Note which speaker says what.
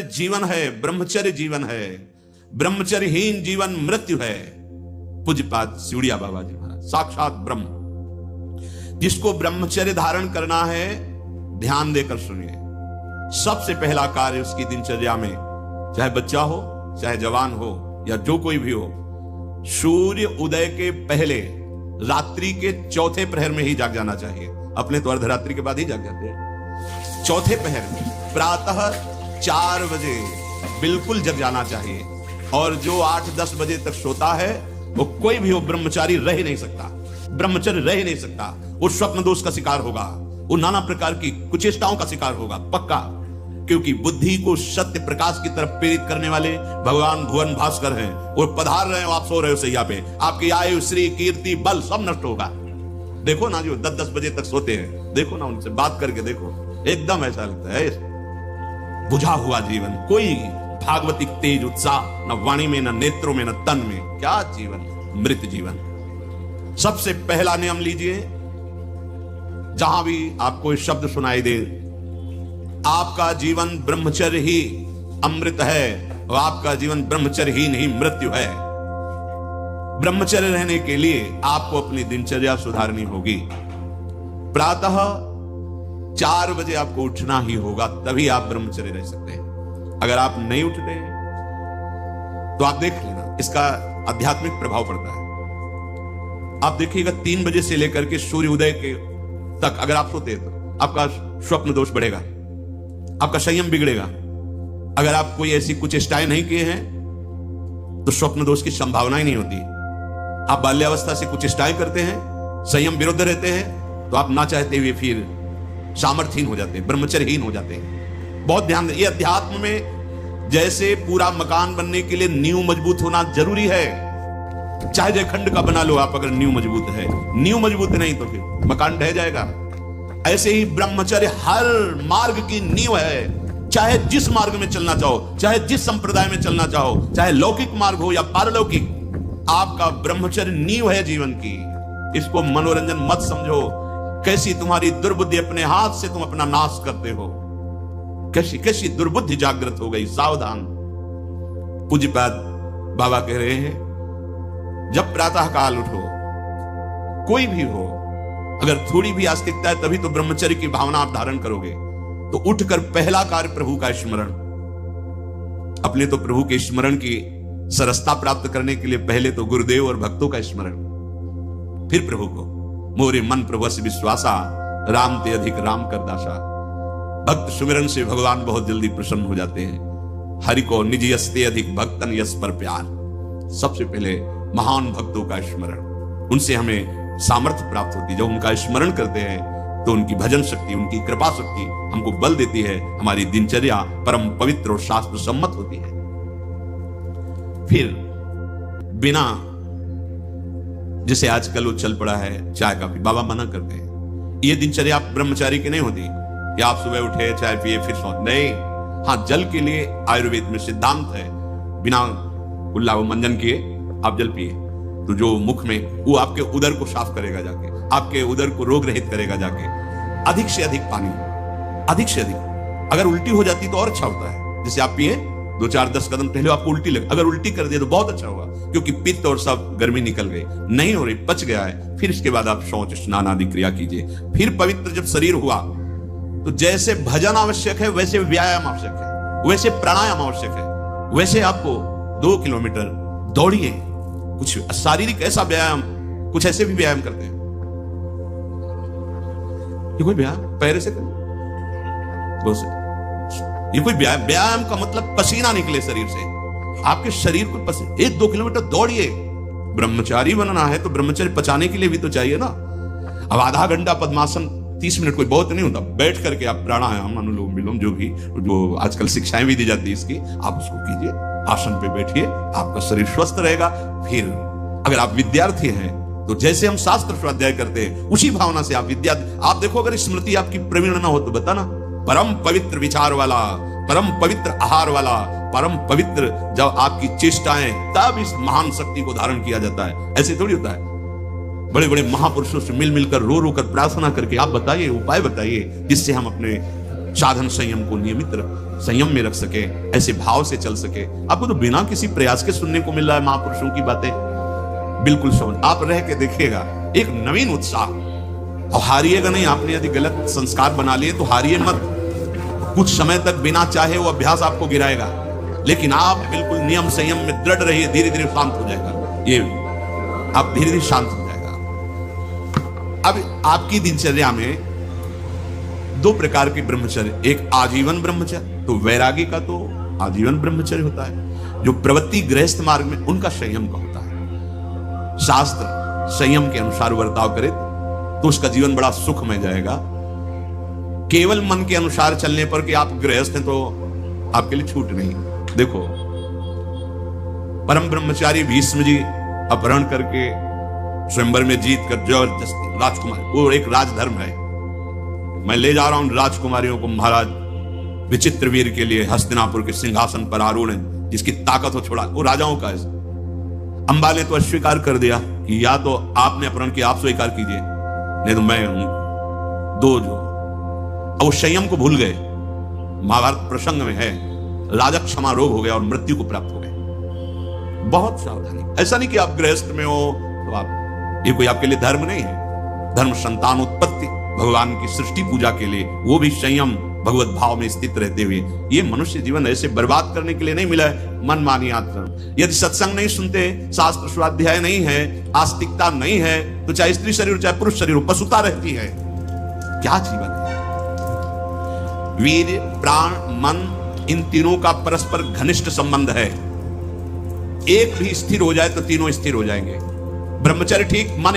Speaker 1: जीवन है, ब्रह्मचर्य जीवन है, ब्रह्मचर्यहीन जीवन मृत्यु है। पूज्यपाद सिउड़िया बाबा जी महाराज साक्षात ब्रह्म। जिसको ब्रह्मचर्य धारण करना है, ध्यान देकर सुनिए। सबसे पहला कार्य उसकी दिनचर्या में, चाहे बच्चा हो, चाहे जवान हो, या जो कोई भी हो, सूर्य उदय के पहले रात्रि के चौथे प्रहर में ही जाग जाना चाहिए। अपने तो अर्धरात्रि के बाद ही जाग जाते हैं। चौथे प्रहर में प्रातः 4 बजे बिल्कुल जग जाना चाहिए। और जो 8-10 बजे तक सोता है, वो कोई भी हो, ब्रह्मचारी रह ही नहीं सकता, ब्रह्मचर्य रह ही नहीं सकता। वो स्वप्न दोष का शिकार होगा, वो नाना प्रकार की कुचेष्टाओं का शिकार होगा पक्का। क्योंकि बुद्धि को सत्य प्रकाश की तरफ प्रेरित करने वाले भगवान भुवन भास्कर हैं। वो पधार रहे हो, आप सो रहे हो सैया पे, आपकी आयु, श्री, कीर्ति, बल सब नष्ट होगा। देखो ना, जो 10-10 बजे तक सोते हैं, देखो ना, उनसे बात करके देखो, एकदम ऐसा लगता है बुझा हुआ जीवन, कोई भागवतिक तेज उत्साह न वाणी में, न नेत्रों में, न तन में। क्या जीवन, मृत जीवन। सबसे पहला नियम लीजिए, जहां भी आपको ये शब्द सुनाई दे, आपका जीवन ब्रह्मचर्य ही अमृत है और आपका जीवन ब्रह्मचर्य ही नहीं मृत्यु है। ब्रह्मचर्य रहने के लिए आपको अपनी दिनचर्या सुधारनी होगी। प्रातः 4 बजे आपको उठना ही होगा, तभी आप ब्रह्मचर्य रह सकते हैं। अगर आप नहीं उठते हैं तो आप देख लेना, इसका आध्यात्मिक प्रभाव पड़ता है। आप देखिएगा 3 बजे से लेकर के सूर्य उदय के तक अगर आप सोते हैं तो आपका स्वप्न दोष बढ़ेगा, आपका संयम बिगड़ेगा। अगर आप कोई ऐसी कुछ चेष्टाएं नहीं किए हैं तो स्वप्न दोष की संभावना ही नहीं होती। आप बाल्यावस्था से कुछ चेष्टाएं करते हैं, संयम विरुद्ध रहते हैं, तो आप ना चाहते हुए फिर सामर्थ्यहीन हो जाते हैं, ब्रह्मचर्यहीन हो जाते हैं। बहुत ध्यान दें, ये अध्यात्म में जैसे पूरा मकान बनने के लिए नींव मजबूत होना जरूरी है। चाहे जयखंड का बना लो आप, अगर नींव मजबूत है, नींव मजबूत नहीं तो फिर मकान ढह जाएगा। ऐसे ही ब्रह्मचर्य हर मार्ग की नींव है। चाहे जिस मार्ग में चलना चाहो, चाहे जिस संप्रदाय में चलना चाहो, चाहे लौकिक मार्ग हो या पारलौकिक, आपका ब्रह्मचर्य नींव है जीवन की। इसको मनोरंजन मत समझो। कैसी तुम्हारी दुर्बुद्धि, अपने हाथ से तुम अपना नाश करते हो। कैसी कैसी दुर्बुद्धि जागृत हो गई, सावधान। पूज्यपाद बाबा कह रहे हैं, जब प्रातः काल उठो, कोई भी हो, अगर थोड़ी भी आस्तिकता है तभी तो ब्रह्मचर्य की भावना आप धारण करोगे। तो उठकर पहला कार्य प्रभु का स्मरण। अपने तो प्रभु के स्मरण की सरसता प्राप्त करने के लिए पहले तो गुरुदेव और भक्तों का स्मरण, फिर प्रभु को। मोरे मन प्रभु से विश्वासा, राम ते अधिक राम कर दासा। भक्त सुमिरन से भगवान बहुत जल्दी प्रसन्न हो जाते हैं। हरि को निज यस्ते अधिक भक्तन यस पर प्यार। सबसे पहले महान भक्तों का स्मरण, उनसे हमें सामर्थ्य प्राप्त होती है। जब उनका स्मरण करते हैं तो उनकी भजन शक्ति, उनकी कृपा शक्ति हमको बल देती है। हमारी दिनचर्या परम पवित्र और शास्त्र सम्मत होती है। फिर बिना, जैसे आजकल वो चल पड़ा है चाय काफी, बाबा मना करते हैं, ये दिनचर्या ब्रह्मचारी की नहीं होती कि आप सुबह उठे, चाय पिए, फिर सो। नहीं, हाँ, जल के लिए आयुर्वेद में सिद्धांत है, बिना कुल्ला वो मंजन किए आप जल पिए, तो जो मुख में, वो आपके उदर को साफ करेगा जाके, आपके उदर को रोग रहित करेगा जाके। अधिक से अधिक पानी, अधिक से अधिक। अगर उल्टी हो जाती तो और अच्छा होता है। जैसे आप पिए, 2-4-10 कदम पहले आपको उल्टी लगे, अगर उल्टी कर दिए तो बहुत अच्छा होगा, क्योंकि पित्त और सब गर्मी निकल गई, नहीं हो रही, पच गया है। फिर इसके बाद आप शौच स्नान आदि क्रिया कीजिए। फिर पवित्र जब शरीर हुआ तो जैसे भजन आवश्यक है, वैसे व्यायाम आवश्यक है, वैसे प्राणायाम आवश्यक है। वैसे आपको 2 किलोमीटर दौड़िए, कुछ शारीरिक ऐसा व्यायाम, कुछ ऐसे भी व्यायाम करते हैं। ये कोई व्यायाम पैर से कर, ये कोई व्यायाम का मतलब पसीना निकले शरीर से, आपके शरीर को पसीना। 1-2 किलोमीटर दौड़िए। ब्रह्मचारी बनना है तो ब्रह्मचर्य पचाने के लिए भी तो चाहिए ना। अब आधा घंटा पद्मासन, 30 मिनट कोई बहुत नहीं होता। बैठ करके आप प्राणायाम, अनुलोम विलोम, जो भी, जो आजकल शिक्षाएं भी दी जाती है इसकी, आप उसको कीजिए। आसन पे बैठिए, आपका शरीर स्वस्थ रहेगा। फिर अगर आप विद्यार्थी हैं तो जैसे हम शास्त्र स्वाध्याय करते हैं, उसी भावना से आप आप देखो, अगर स्मृति आपकी प्रवीण ना हो तो बताना। परम पवित्र विचार वाला, परम पवित्र आहार वाला, परम पवित्र जब आपकी चेष्टाएं, तब इस महान शक्ति को धारण किया जाता है। ऐसे थोड़ी होता है। बड़े बड़े महापुरुषों से मिल मिलकर, रो रो कर प्रार्थना करके आप बताइए, उपाय बताइए, जिससे हम अपने साधन संयम को नियमित संयम में रख सके, ऐसे भाव से चल सके। आपको तो बिना किसी प्रयास के सुनने को मिल रहा है महापुरुषों की बातें। बिल्कुल समझ, आप रह के देखिएगा, एक नवीन उत्साह। और हारिएगा नहीं। आपने यदि गलत संस्कार बना लिए तो हारिए मत। कुछ समय तक बिना चाहे वो अभ्यास आपको गिराएगा, लेकिन आप बिल्कुल नियम संयम में दृढ़ रहिए, धीरे धीरे शांत हो जाएगा। ये आप धीरे धीरे शांत हो जाएगा। अब आपकी दिनचर्या में दो प्रकार के ब्रह्मचर्य, एक आजीवन ब्रह्मचर्य, तो वैरागी का तो आजीवन ब्रह्मचर्य होता है। जो प्रवृत्ति गृहस्थ मार्ग में, उनका संयम का होता है। शास्त्र संयम के अनुसार बर्ताव करे तो उसका जीवन बड़ा सुखमय जाएगा। केवल मन के अनुसार चलने पर कि आप गृहस्थ हैं तो आपके लिए छूट नहीं। देखो, परम ब्रह्मचारी भीष्म जी अपहरण करके स्वयंवर में जीत कर जबरदस्ती राजकुमारी, वो एक राजधर्म है, मैं ले जा रहा हूं राजकुमारियों को महाराज विचित्रवीर के लिए हस्तिनापुर के सिंहासन पर आरूढ़ है, जिसकी ताकत हो छोड़ा, वो राजाओं का है। अंबा ने तो अस्वीकार कर दिया कि या तो आपने अपहरण किया, आप स्वीकार कीजिए, नहीं तो मैं हूं दो जो। अब वो संयम को भूल गए। महाभारत प्रसंग में है, राजा क्षमा रोग हो गया और मृत्यु को प्राप्त हो गए। बहुत सावधानी। ऐसा नहीं कि आप गृहस्थ में हो तो आप, ये कोई आपके लिए धर्म नहीं है। धर्म संतान उत्पत्ति, भगवान की सृष्टि पूजा के लिए, वो भी संयम भगवत भाव में स्थित रहते हुए। ये मनुष्य जीवन ऐसे बर्बाद करने के लिए नहीं मिला है मनमानी आचरण। यदि सत्संग नहीं सुनते, शास्त्र स्वाध्याय नहीं है, आस्तिकता नहीं है, तो चाहे स्त्री शरीर हो चाहे पुरुष शरीर हो, पशुता रहती है। क्या जीवन है? वीर, प्राण, मन, इन तीनों का परस्पर घनिष्ठ संबंध है। एक भी स्थिर हो जाए तो तीनों स्थिर हो जाएंगे। ब्रह्मचर्य ठीक, मन